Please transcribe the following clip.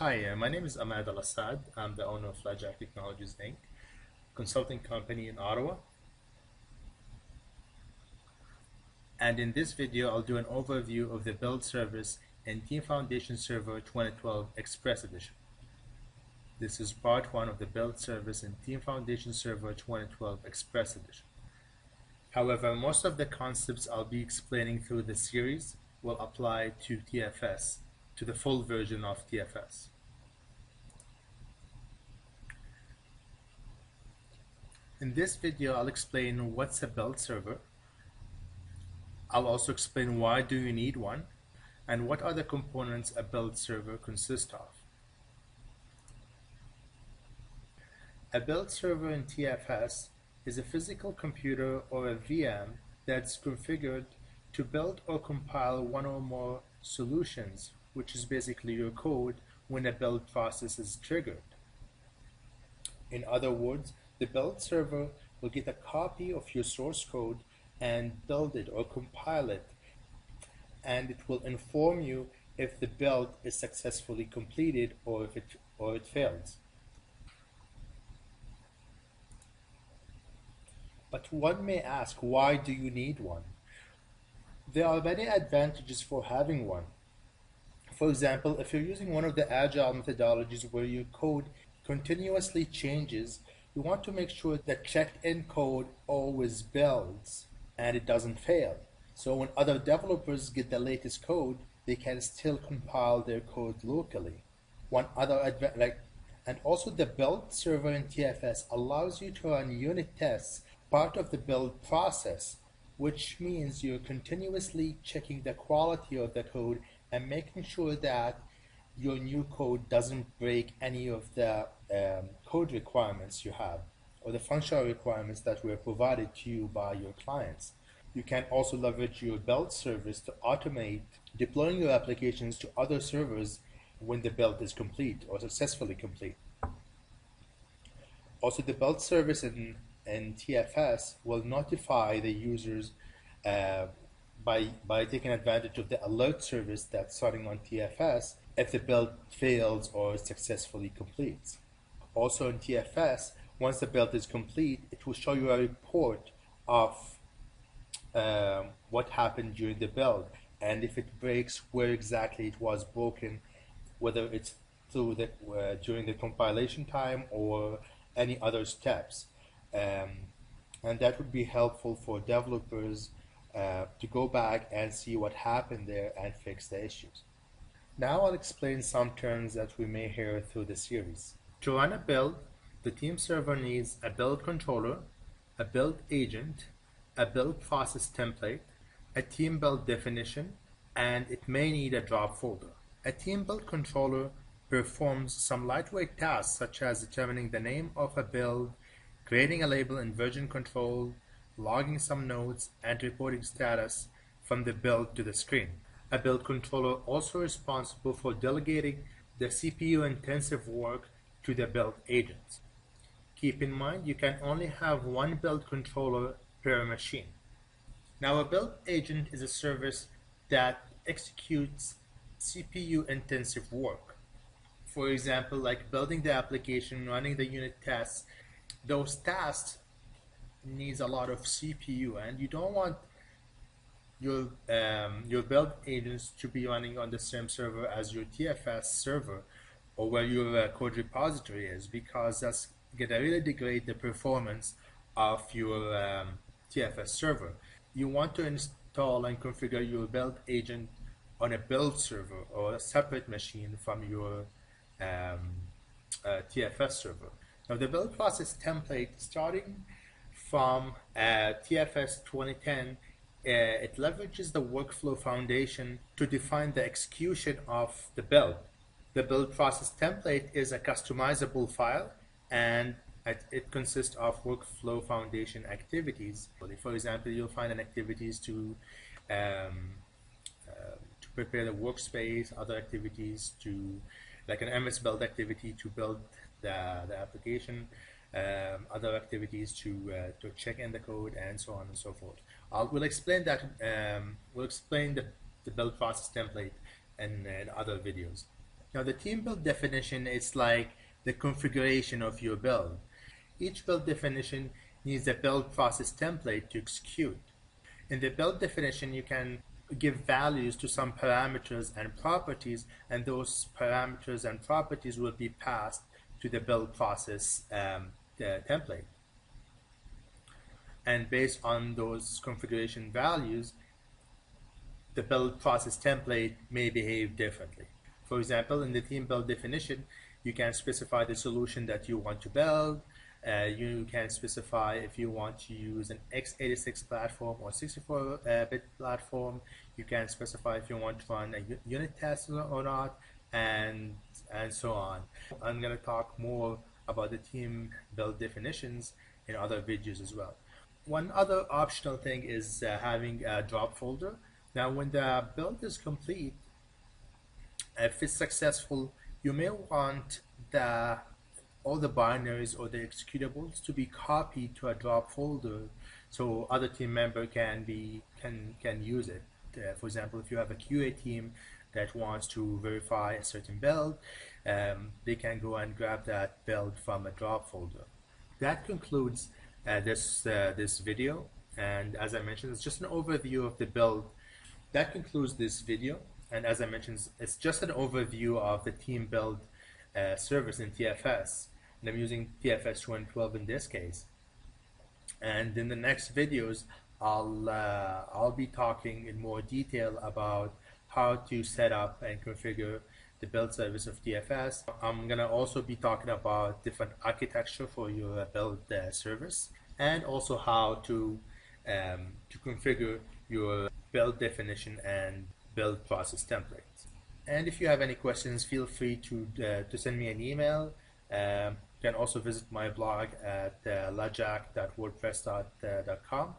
Hi, my name is Al-Asaad. I'm the owner of Flagjack Technologies Inc., consulting company in Ottawa. And in this video, I'll do an overview of the build service in Team Foundation Server 2012 Express Edition. This is part 1 of the build service in Team Foundation Server 2012 Express Edition. However, most of the concepts I'll be explaining through the series will apply to TFS, to the full version of TFS. In this video, I'll explain what's a build server. I'll also explain why do you need one, and what are the components a build server consists of. A build server in TFS is a physical computer or a VM that's configured to build or compile one or more solutions, which is basically your code when a build process is triggered. In other words, the build server will get a copy of your source code and build it or compile it, and it will inform you if the build is successfully completed or if it fails. But one may ask, why do you need one? There are many advantages for having one. For example, if you're using one of the agile methodologies where your code continuously changes, you want to make sure that checked-in code always builds and it doesn't fail. So when other developers get the latest code, they can still compile their code locally. And also the build server in TFS allows you to run unit tests, part of the build process, which means you're continuously checking the quality of the code and making sure that your new code doesn't break any of the code requirements you have or the functional requirements that were provided to you by your clients. You can also leverage your build service to automate deploying your applications to other servers when the build is complete or successfully complete. Also, the build service in TFS will notify the users by taking advantage of the alert service that's starting on TFS if the build fails or successfully completes. Also in TFS, once the build is complete, it will show you a report of what happened during the build, and if it breaks, where exactly it was broken, whether it's through during the compilation time or any other steps. And that would be helpful for developers to go back and see what happened there and fix the issues. Now I'll explain some terms that we may hear through the series. To run a build, the team server needs a build controller, a build agent, a build process template, a team build definition, and it may need a job folder. A team build controller performs some lightweight tasks such as determining the name of a build, creating a label in version control, logging some notes, and reporting status from the build to the screen. A build controller also responsible for delegating the CPU-intensive work to the build agents. Keep in mind, you can only have one build controller per machine. Now, a build agent is a service that executes CPU-intensive work. For example, like building the application, running the unit tests, those tasks needs a lot of CPU, and you don't want your build agents to be running on the same server as your TFS server or where your code repository is, because that's gonna really degrade the performance of your TFS server. You want to install and configure your build agent on a build server or a separate machine from your TFS server. Now, the build process template, starting from TFS 2010, it leverages the workflow foundation to define the execution of the build. The build process template is a customizable file, and it consists of workflow foundation activities. For example, you'll find an activities to prepare the workspace, other activities like an MS build activity to build the application, other activities to check in the code, and so on and so forth. We'll explain that. We'll explain the build process template in other videos. Now the team build definition is like the configuration of your build. Each build definition needs a build process template to execute. In the build definition, you can give values to some parameters and properties, and those parameters and properties will be passed to the build process the template. And based on those configuration values, the build process template may behave differently. For example, in the team build definition, you can specify the solution that you want to build. You can specify if you want to use an x86 platform or 64-bit platform. You can specify if you want to run a unit test or not, and so on. I'm going to talk more about the team build definitions in other videos as well. One other optional thing is having a drop folder. Now, when the build is complete, if it's successful, you may want all the binaries or the executables to be copied to a drop folder, so other team member can use it. For example, if you have a QA team that wants to verify a certain build, they can go and grab that build from a drop folder. That concludes this video, and as I mentioned, it's just an overview of the build. That concludes this video, and as I mentioned, it's just an overview of the team build service in TFS, and I'm using TFS 212 in this case. And in the next videos, I'll be talking in more detail about how to set up and configure the build service of TFS. I'm gonna also be talking about different architecture for your build service, and also how to configure your build definition and build process templates. And if you have any questions, feel free to send me an email. You can also visit my blog at lajak.wordpress.com.